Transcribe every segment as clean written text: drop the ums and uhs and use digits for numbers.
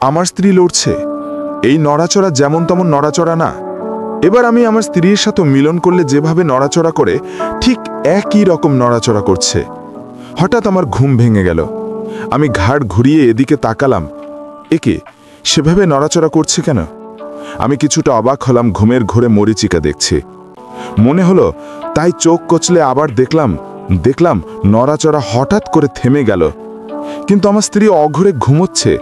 আমার স্ত্রী লড়ছে। এই নড়াচড়া যেমন তেমন নড়াচড়া না। এবার আমি আমার স্ত্রীর সাথে মিলন করলে যেভাবে নড়াচড়া করে ঠিক একই রকম নড়াচড়া করছে। হঠাৎ আমার ঘুম ভেঙে গেল। আমি ঘাড় ঘুরিয়ে এদিকে তাকালাম। একে সেভাবে নড়াচড়া করছে কেন? আমি কিছুটা অবাক হলাম। ঘুমের ঘোরে মরীচিকা দেখছি মনে হলো, তাই চোখ কচলে আবার দেখলাম নড়াচড়া হঠাৎ করে থেমে গেল। কিন্তু আমার স্ত্রী অঘরে ঘুমোচ্ছে।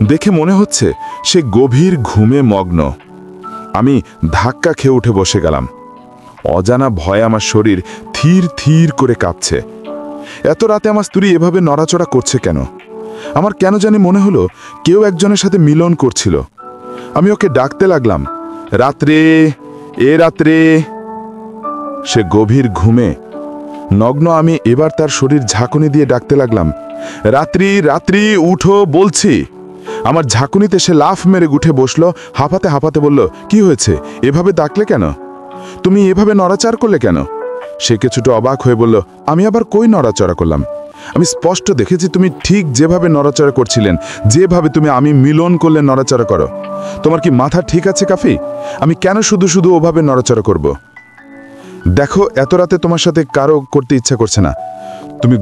দেখে মনে হচ্ছে সে গভীর ঘুমে মগ্ন। আমি ধাক্কা খেয়ে উঠে বসে গেলাম। অজানা ভয়ে আমার শরীর থির থির করে কাঁপছে। এত রাতে আমার স্ত্রী এভাবে নড়াচড়া করছে কেন? আমার কেন জানি মনে হলো কেউ একজনের সাথে মিলন করছিল। আমি ওকে ডাকতে লাগলাম, রাত্রে, এ রাত্রে। সে গভীর ঘুমে নগ্ন। আমি এবার তার শরীর ঝাঁকুনি দিয়ে ডাকতে লাগলাম, রাত্রি, রাত্রি, উঠো বলছি। আমার ঝাঁকুনিতে সে লাফ মেরে উঠে বসলো। হাঁপাতে হাঁপাতে বলল, কি হয়েছে? এভাবে ডাকলে কেন? তুমি এভাবে নড়াচড়া করলে কেন? সে কিছুটা অবাক হয়ে বলল, আমি আবার কই নড়াচড়া করলাম? আমি স্পষ্ট দেখেছি তুমি ঠিক যেভাবে নড়াচড়া করছিলেন, যেভাবে আমি মিলন করলে নড়াচড়া করো। তোমার কি মাথা ঠিক আছে কাফি? আমি কেন শুধু শুধু ওভাবে নড়াচড়া করব? দেখো, এত রাতে তোমার সাথে কারো করতে ইচ্ছা করছে না। তুমি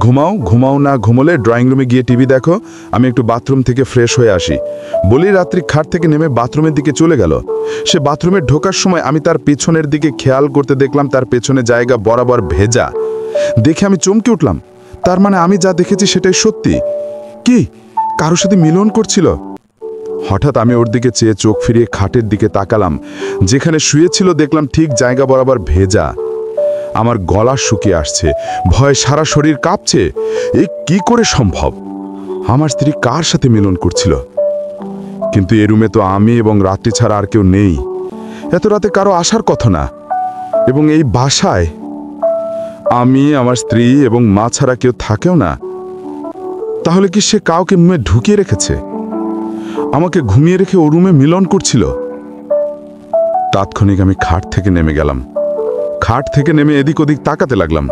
ঘুমাও না ঘুমোলে ড্রয়িং রুমে গিয়ে টিভি দেখো। আমি একটু বাথরুম থেকে ফ্রেশ হয়ে আসি বলি রাত্রি খাট থেকে নেমে বাথরুমের দিকে চলে গেল। সে বাথরুমে ঢোকার সময় আমি তার পেছনের দিকে খেয়াল করতে দেখলাম তার পেছনে জায়গা বরাবর ভেজা। দেখে আমি চমকে উঠলাম। তার মানে আমি যা দেখেছি সেটাই সত্যি। কি কারোর সাথে মিলন করছিল? হঠাৎ আমি ওর দিকে চেয়ে চোখ ফিরিয়ে খাটের দিকে তাকালাম। যেখানে শুয়েছিল দেখলাম ঠিক জায়গা বরাবর ভেজা। আমার গলা শুকিয়ে আসছে, ভয়ে সারা শরীর কাঁপছে। এই কি করে সম্ভব? আমার স্ত্রী কার সাথে মিলন করছিল? কিন্তু এ রুমে তো আমি এবং রাত্রি ছাড়া আর কেউ নেই। এত রাতে কারো আসার কথা না। এবং এই বাসায় আমি, আমার স্ত্রী এবং মা ছাড়া কেউ থাকেও না। তাহলে কি সে কাউকে রুমে ঢুকিয়ে রেখেছে? আমাকে ঘুমিয়ে রেখে ও রুমে মিলন করছিল? তাৎক্ষণিক আমি খাট থেকে নেমে গেলাম। খাট থেকে নেমে এদিক ওদিক তাকাতে লাগলাম,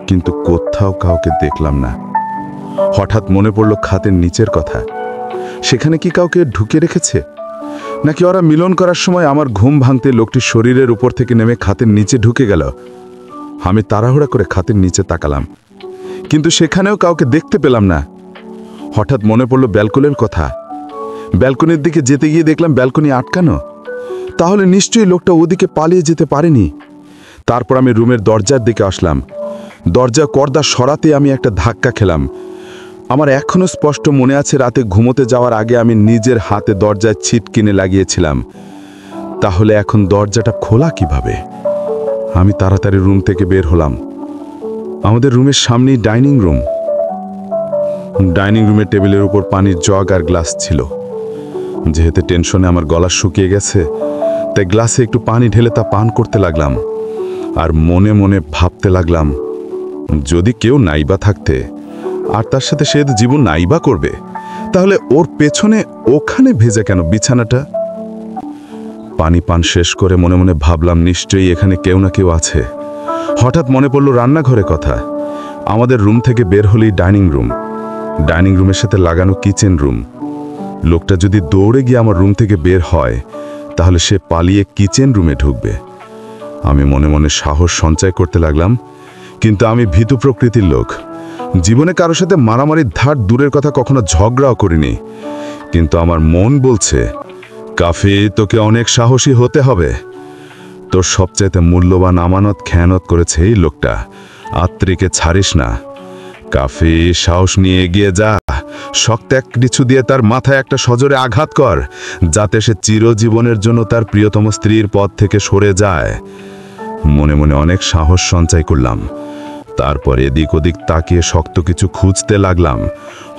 কিন্তু কোথাও কাউকে দেখলাম না। হঠাৎ মনে পড়ল খাটের নিচের কথা। সেখানে কি কাউকে ঢুকিয়ে রেখেছে? নাকি ওরা মিলন করার সময় আমার ঘুম ভাঙতে লোকটির শরীরের উপর থেকে নেমে খাটের নিচে ঢুকে গেল? আমি তাড়াহুড়া করে খাটের নিচে তাকালাম, কিন্তু সেখানেও কাউকে দেখতে পেলাম না। হঠাৎ মনে পড়ল ব্যালকনির কথা। ব্যালকনির দিকে যেতে গিয়ে দেখলাম ব্যালকনি আটকানো। তাহলে নিশ্চয়ই লোকটা ওদিকে পালিয়ে যেতে পারেনি। তারপর আমি রুমের দরজার দিকে আসলাম। দরজা কর্দা সরাতে আমি একটা ধাক্কা খেলাম। আমার এখনো স্পষ্ট মনে আছে রাতে ঘুমোতে যাওয়ার আগে আমি নিজের হাতে দরজায় ছিট কিনে লাগিয়েছিলাম। তাহলে এখন দরজাটা খোলা কিভাবে? আমি তাড়াতাড়ি রুম থেকে বের হলাম। আমাদের রুমের সামনেই ডাইনিং রুম। ডাইনিং রুমের টেবিলের উপর পানির জগ আর গ্লাস ছিল। যেহেতু টেনশনে আমার গলা শুকিয়ে গেছে, তাই গ্লাসে একটু পানি ঢেলে তা পান করতে লাগলাম। আর মনে মনে ভাবতে লাগলাম, যদি কেউ নাইবা থাকতে আর তার সাথে সে জীবন নাইবা করবে, তাহলে ওর পেছনে ওখানে ভেজা কেন বিছানাটা? পানি পান শেষ করে মনে মনে ভাবলাম, নিশ্চয়ই এখানে কেউ না কেউ আছে। হঠাৎ মনে পড়ল রান্নাঘরের কথা। আমাদের রুম থেকে বের হলেই ডাইনিং রুম, ডাইনিং রুমের সাথে লাগানো কিচেন রুম। লোকটা যদি দৌড়ে গিয়ে আমার রুম থেকে বের হয়, তাহলে সে পালিয়ে কিচেন রুমে ঢুকবে। আমি মনে মনে সাহস সঞ্চয় করতে লাগলাম, কিন্তু আমি ভীতু প্রকৃতির লোক। জীবনে কারোর সাথে মারামারির ধার দূরের কথা কখনো ঝগড়াও করিনি। কিন্তু আমার মন বলছে, কাফি, তোকে অনেক সাহসী হতে হবে। তোর সবচাইতে মূল্যবান আমানত খেয়ানত করেছে এই লোকটা। আত্রিকে ছাড়িস না। কাফি, সাহস নিয়ে এগিয়ে যা। শক্ত এক কিছু দিয়ে তার মাথায় একটা সজোরে আঘাত কর, যাতে সে চিরজীবনের জন্য তার প্রিয়তম স্ত্রীর পথ থেকে সরে যায়। মনে মনে অনেক সাহস সঞ্চয় করলাম। তারপর এদিক ওদিক তাকিয়ে শক্ত কিছু খুঁজতে লাগলাম।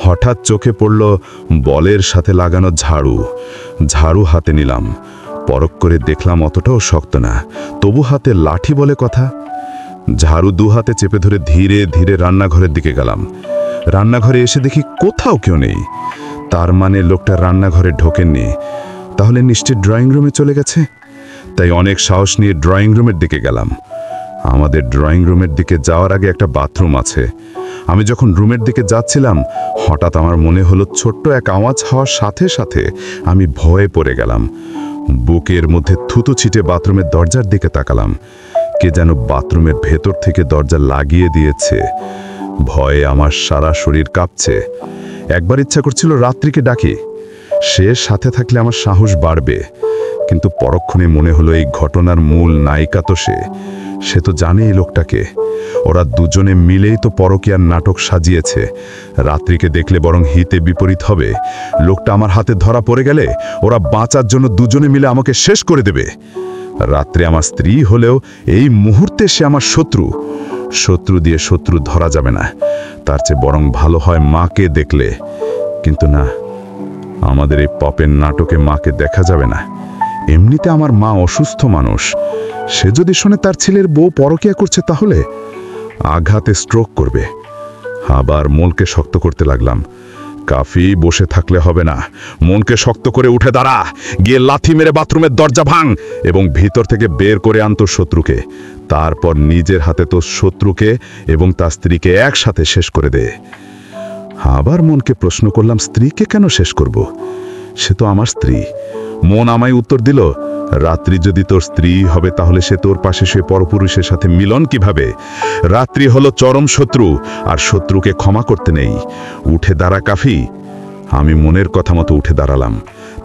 হঠাৎ চোখে পড়ল বলের সাথে লাগানো ঝাড়ু। ঝাড়ু হাতে নিলাম। পরখ করে দেখলাম অতটাও শক্ত না, তবু হাতে লাঠি বলে কথা। ঝাড়ু দু হাতে চেপে ধরে ধীরে ধীরে রান্নাঘরের দিকে গেলাম। রান্নাঘরে এসে দেখি কোথাও কেউ নেই। তার মানে লোকটা রান্নাঘরে ঢোকেননি। তাহলে নিশ্চয়ই ড্রয়িং রুমে চলে গেছে। তাই অনেক সাহস নিয়ে ড্রয়িং রুমের দিকে গেলাম। আমাদের ড্রয়িং রুমের দিকে যাওয়ার আগে একটা বাথরুম আছে। আমি যখন রুমের দিকে যাচ্ছিলাম হঠাৎ আমার মনে হলো ছোট্ট এক আওয়াজ হওয়ার সাথে সাথে আমি ভয়ে পড়ে গেলাম। বুকের মধ্যে থুতু ছিটে বাথরুমের দরজার দিকে তাকালাম। কে যেন বাথরুমের ভেতর থেকে দরজা লাগিয়ে দিয়েছে। ভয়ে আমার সারা শরীর কাঁপছে। একবার ইচ্ছা করছিল রাত্রিকে ডাকি, সে সাথে থাকলে আমার সাহস বাড়বে, কিন্তু পরক্ষণে মনে হলো এই ঘটনার মূল নায়িকা তো সে তো জানে এই লোকটাকে। ওরা দুজনে মিলেই তো পরকীয়ার নাটক সাজিয়েছে। রাত্রিকে দেখলে বরং হিতে বিপরীত হবে। লোকটা আমার হাতে ধরা পড়ে গেলে ওরা বাঁচার জন্য দুজনে মিলে আমাকে শেষ করে দেবে। রাত্রি আমার স্ত্রী হলেও এই মুহূর্তে সে আমার শত্রু। শত্রু দিয়ে শত্রু ধরা যাবে না, তার চেয়ে বরং ভালো হয় মাকে দেখলে। কিন্তু না, আমাদের এই পপের নাটকে মাকে দেখা যাবে না। এমনিতে আমার মা অসুস্থ মানুষ, সে যদি শোনে তার ছেলের বউ পরকীয়া করছে তাহলে আঘাতে স্ট্রোক করবে। আবার মনকে শক্ত করতে লাগলাম। কাফি, বসে থাকলে হবে না, মনকে শক্ত করে উঠে দাঁড়া, গিয়ে লাথি মেরে বাথরুমের দরজা ভাঙ এবং ভিতর থেকে বের করে আন তোর শত্রুকে। তারপর নিজের হাতে তোর শত্রুকে এবং তার স্ত্রীকে একসাথে শেষ করে দে। আবার মনকে প্রশ্ন করলাম, স্ত্রীকে কেন শেষ করব? সে তো আমার স্ত্রী। মন আমায় উত্তর দিল, রাত্রি যদি তোর স্ত্রী হবে তাহলে সে তোর পাশে শুয়ে পরপুরুষের সাথে মিলন কিভাবে? রাত্রি হলো চরম শত্রু, আর শত্রুকে ক্ষমা করতে নেই। উঠে দাঁড়া কাফি। আমি মনের কথা মতো উঠে দাঁড়ালাম।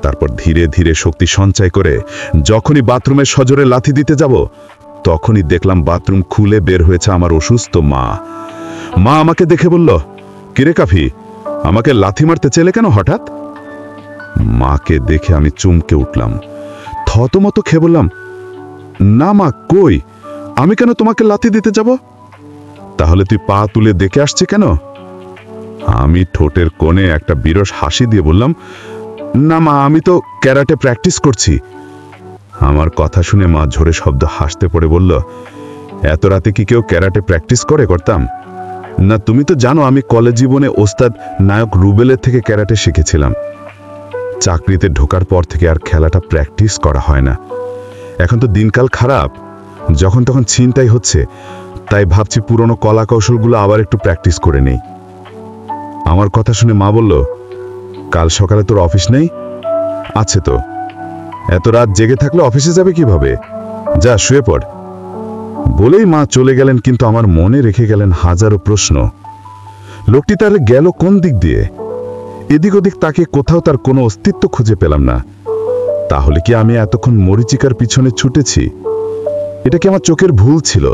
তারপর ধীরে ধীরে শক্তি সঞ্চয় করে যখনই বাথরুমের সজোরে লাথি দিতে যাব, তখনই দেখলাম বাথরুম খুলে বের হয়েছে আমার অসুস্থ মা। মা আমাকে দেখে বলল, কিরে কাফি, আমাকে লাথি মারতে চেলে কেন হঠাৎ? মাকে দেখে আমি চমকে উঠলাম। থতমত খেয়ে বললাম, না মা, কই, আমি কেন তোমাকে লাথি দিতে যাব? তাহলে তুই পা তুলে দেখে আসছে কেন? আমি ঠোঁটের কোণে একটা বিরস হাসি দিয়ে বললাম, না মা, আমি তো ক্যারাটে প্র্যাকটিস করছি। আমার কথা শুনে মা ঝোরে শব্দ হাসতে পড়ে বলল, এত রাতে কি কেউ ক্যারাটে প্র্যাকটিস করতাম? না, তুমি তো জানো আমি কলেজ জীবনে ওস্তাদ নায়ক রুবেলের থেকে ক্যারাটে শিখেছিলাম। চাকরিতে ঢোকার পর থেকে আর খেলাটা প্র্যাকটিস করা হয় না। এখন তো দিনকাল খারাপ, যখন তখন ছিনতাই হচ্ছে, তাই ভাবছি পুরনো কলা কৌশলগুলো আবার একটু প্র্যাকটিস করে নেই। আমার কথা শুনে মা বলল, কাল সকালে তোর অফিস নেই? আছে তো। এত রাত জেগে থাকলে অফিসে যাবে কিভাবে? যা, শুয়ে পড়। বলেই মা চলে গেলেন, কিন্তু আমার মনে রেখে গেলেন হাজারো প্রশ্ন। লোকটি তাহলে গেল কোন দিক দিয়ে? এদিক ওদিক তাকে কোথাও তার কোনো অস্তিত্ব খুঁজে পেলাম না। তাহলে কি আমি এতক্ষণ মরিচিকার পিছনে ছুটেছি? এটা কি আমার চোখের ভুল ছিল?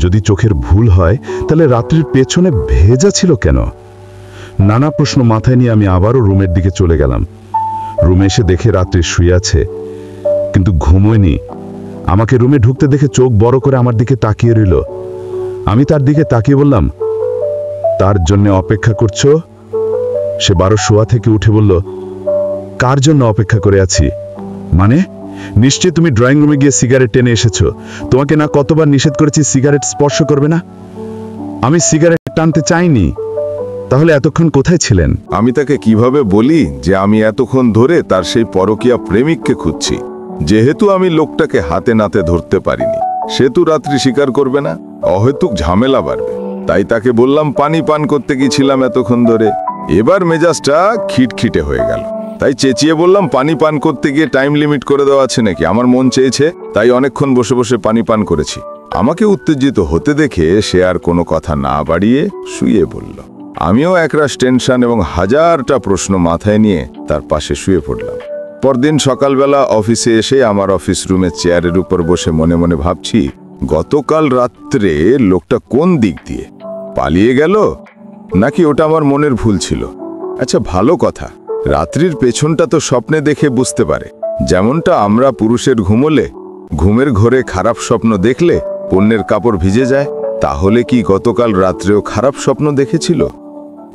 যদি চোখের ভুল হয় তাহলে রাত্রির পেছনে ভেজা ছিল কেন? নানা প্রশ্ন মাথায় নিয়ে আমি আবারও রুমের দিকে চলে গেলাম। রুমে এসে দেখে রাত্রি শুয়ে আছে, কিন্তু ঘুমোয়নি। আমাকে রুমে ঢুকতে দেখে চোখ বড় করে আমার দিকে তাকিয়ে রইল। আমি তার দিকে তাকিয়ে বললাম, তার জন্য অপেক্ষা করছো? সে বারো শোয়া থেকে উঠে বলল, কার জন্য অপেক্ষা করে আছি? মানে? নিশ্চয়ই তুমি ড্রয়িং রুমে গিয়ে সিগারেট টেনে এসেছো। তোমাকে না কতবার নিষেধ করেছি সিগারেট স্পর্শ করবে না? আমি সিগারেট টানতে চাইনি। তাহলে এতক্ষণ কোথায় ছিলেন? আমি তাকে কিভাবে বলি যে আমি এতক্ষণ ধরে তার সেই পরকীয়া প্রেমিককে খুঁজছি? যেহেতু আমি লোকটাকে হাতে নাতে ধরতে পারিনি, সে তো রাত্রি স্বীকার করবে না, অহেতুক ঝামেলা বাড়বে। তাই তাকে বললাম পানি পান করতে গিয়েছিলাম এতক্ষণ ধরে। এবার মেজাজটা খিটখিটে হয়ে গেল, তাই চেঁচিয়ে বললাম, পানি পান করতে গিয়ে টাইম লিমিট করে দেওয়া আছে নাকি? আমার মন চেয়েছে, তাই অনেকক্ষণ বসে বসে পানি পান করেছি। আমাকে উত্তেজিত হতে দেখে সে আর কোনো কথা না বাড়িয়ে শুয়ে পড়ল। আমিও একরাশ টেনশন এবং হাজারটা প্রশ্ন মাথায় নিয়ে তার পাশে শুয়ে পড়লাম। পরদিন সকালবেলা অফিসে এসে আমার অফিস রুমের চেয়ারের উপর বসে মনে মনে ভাবছি, গতকাল রাত্রে লোকটা কোন দিক দিয়ে পালিয়ে গেল, নাকি ওটা আমার মনের ভুল ছিল? আচ্ছা, ভালো কথা, রাত্রির পেছনটা তো স্বপ্নে দেখে বুঝতে পারে। যেমনটা আমরা পুরুষের ঘুমোলে, ঘুমের ঘোরে খারাপ স্বপ্ন দেখলে পণ্যের কাপড় ভিজে যায়, তাহলে কি গতকাল রাত্রেও খারাপ স্বপ্ন দেখেছিল?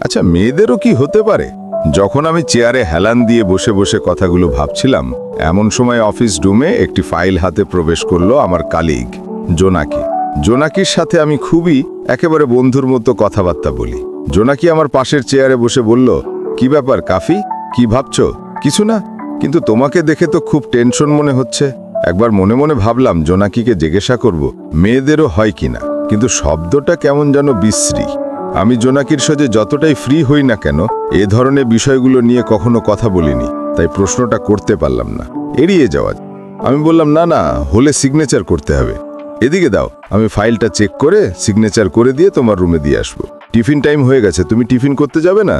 আচ্ছা, মেয়েদেরও কি হতে পারে? যখন আমি চেয়ারে হেলান দিয়ে বসে বসে কথাগুলো ভাবছিলাম, এমন সময় অফিস রুমে একটি ফাইল হাতে প্রবেশ করলো আমার কালিগ জোনাকি। জোনাকির সাথে আমি খুবই একেবারে বন্ধুর মতো কথাবার্তা বলি। জোনাকি আমার পাশের চেয়ারে বসে বলল, কি ব্যাপার কাফি, কি ভাবছো? কিছু না, কিন্তু তোমাকে দেখে তো খুব টেনশন মনে হচ্ছে। একবার মনে মনে ভাবলাম জোনাকিকে জিজ্ঞাসা করব মেয়েদেরও হয় কিনা, কিন্তু শব্দটা কেমন যেন বিশ্রী। আমি জোনাকির সাথে যতটাই ফ্রি হই না কেন এ ধরনের বিষয়গুলো নিয়ে কখনো কথা বলিনি, তাই প্রশ্নটা করতে পারলাম না, এড়িয়ে যাওয়া। আমি বললাম, না না, হলে সিগনেচার করতে হবে। এদিকে দাও, আমি ফাইলটা চেক করে সিগনেচার করে দিয়ে তোমার রুমে দিয়ে আসবো। টিফিন টাইম হয়ে গেছে, তুমি টিফিন করতে যাবে না?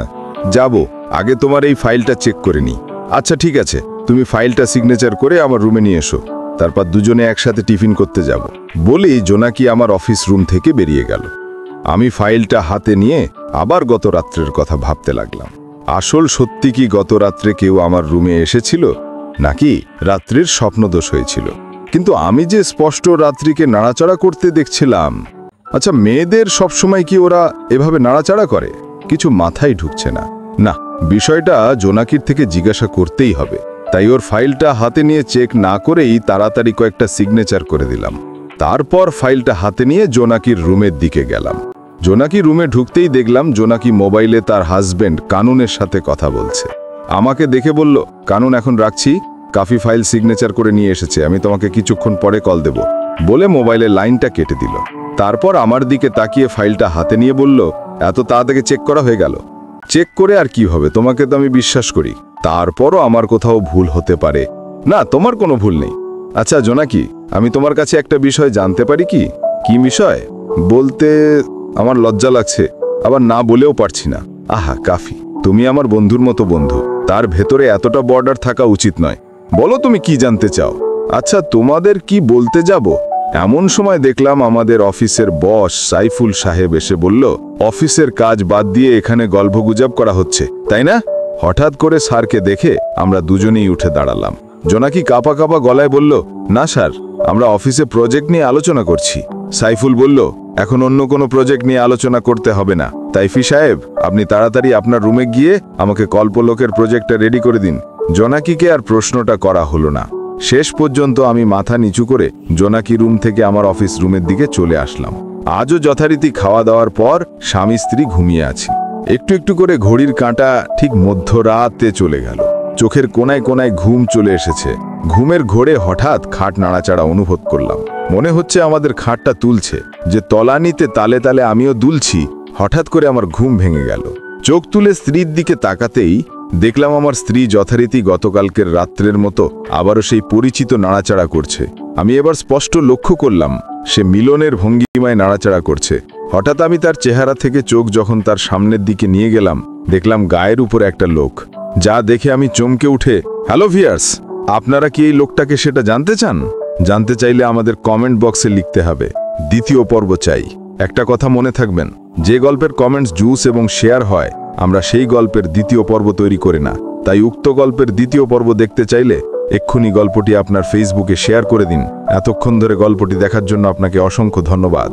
যাব, আগে তোমার এই ফাইলটা চেক করে নিই। আচ্ছা ঠিক আছে, তুমি ফাইলটা সিগনেচার করে আমার রুমে নিয়ে এসো, তারপর দুজনে একসাথে টিফিন করতে যাব। বলেই জোনাকি আমার অফিস রুম থেকে বেরিয়ে গেল। আমি ফাইলটা হাতে নিয়ে আবার গত রাত্রের কথা ভাবতে লাগলাম। আসল সত্যি কি গত রাত্রে কেউ আমার রুমে এসেছিল, নাকি রাত্রির স্বপ্নদোষ হয়েছিল? কিন্তু আমি যে স্পষ্ট রাত্রিকে নাড়াচাড়া করতে দেখছিলাম। আচ্ছা, মেয়েদের সবসময় কি ওরা এভাবে নাড়াচাড়া করে? কিছু মাথায় ঢুকছে না। না, বিষয়টা জোনাকির থেকে জিজ্ঞাসা করতেই হবে। তাই ওর ফাইলটা হাতে নিয়ে চেক না করেই তাড়াতাড়ি কয়েকটা সিগনেচার করে দিলাম। তারপর ফাইলটা হাতে নিয়ে জোনাকির রুমের দিকে গেলাম। জোনাকি রুমে ঢুকতেই দেখলাম জোনাকি মোবাইলে তার হাজবেন্ড কানুনের সাথে কথা বলছে। আমাকে দেখে বলল, কানুন এখন রাখছি, কাফি ফাইল সিগনেচার করে নিয়ে এসেছে, আমি তোমাকে কিছুক্ষণ পরে কল দেব, বলে মোবাইলের লাইনটা কেটে দিল। তারপর আমার দিকে তাকিয়ে ফাইলটা হাতে নিয়ে বলল, এত তাড়াতাড়ি চেক করা হয়ে গেল? চেক করে আর কি হবে, তোমাকে তো আমি বিশ্বাস করি। তারপরও আমার কোথাও ভুল হতে পারে। না, তোমার কোনো ভুল নেই। আচ্ছা জোনাকি, আমি তোমার কাছে একটা বিষয় জানতে পারি কি? কি বিষয় বলতে আমার লজ্জা লাগছে, আবার না বলেও পারছি না। আহা কাফি, তুমি আমার বন্ধুর মতো বন্ধু, তার ভেতরে এতটা বর্ডার থাকা উচিত নয়। বলো তুমি কি জানতে চাও? আচ্ছা, তোমাদের কি বলতে যাব? এমন সময় দেখলাম আমাদের অফিসের বস সাইফুল সাহেব এসে বলল, অফিসের কাজ বাদ দিয়ে এখানে গল্পগুজব করা হচ্ছে, তাই না? হঠাৎ করে স্যারকে দেখে আমরা দুজনেই উঠে দাঁড়ালাম। জোনাকি কাঁপা কাঁপা গলায় বলল, না স্যার, আমরা অফিসে প্রজেক্ট নিয়ে আলোচনা করছি। সাইফুল বলল, এখন অন্য কোনো প্রজেক্ট নিয়ে আলোচনা করতে হবে না। তাইফি সাহেব, আপনি তাড়াতাড়ি আপনার রুমে গিয়ে আমাকে কল্পলোকের প্রজেক্টটা রেডি করে দিন। জোনাকিকে আর প্রশ্নটা করা হলো না। শেষ পর্যন্ত আমি মাথা নিচু করে জোনাকি রুম থেকে আমার অফিস রুমের দিকে চলে আসলাম। আজও যথারীতি খাওয়া দাওয়ার পর স্বামী স্ত্রী ঘুমিয়ে আছি। একটু একটু করে ঘড়ির কাঁটা ঠিক মধ্যরাতে চলে গেল। চোখের কোনায় কোনায় ঘুম চলে এসেছে। ঘুমের ঘোরে হঠাৎ খাট নাড়াচাড়া অনুভব করলাম। মনে হচ্ছে আমাদের খাটটা তুলছে, যে তলানিতে তালে তালে আমিও দুলছি। হঠাৎ করে আমার ঘুম ভেঙে গেল। চোখ তুলে স্ত্রীর দিকে তাকাতেই দেখলাম আমার স্ত্রী যথারীতি গতকালকের রাত্রের মতো আবারও সেই পরিচিত নাড়াচাড়া করছে। আমি এবার স্পষ্ট লক্ষ্য করলাম সে মিলনের ভঙ্গিমায় নাড়াচাড়া করছে। হঠাৎ আমি তার চেহারা থেকে চোখ যখন তার সামনের দিকে নিয়ে গেলাম, দেখলাম গায়ের উপর একটা লোক, যা দেখে আমি চমকে উঠে, হ্যালো ভিয়ার্স, আপনারা কি এই লোকটাকে সেটা জানতে চান? জানতে চাইলে আমাদের কমেন্ট বক্সে লিখতে হবে, দ্বিতীয় পর্ব চাই। একটা কথা মনে থাকবেন, যে গল্পের কমেন্টস জুস এবং শেয়ার হয়, আমরা সেই গল্পের দ্বিতীয় পর্ব তৈরি করি না। তাই উক্ত গল্পের দ্বিতীয় পর্ব দেখতে চাইলে এক্ষুনি গল্পটি আপনার ফেসবুকে শেয়ার করে দিন। এতক্ষণ ধরে গল্পটি দেখার জন্য আপনাকে অসংখ্য ধন্যবাদ।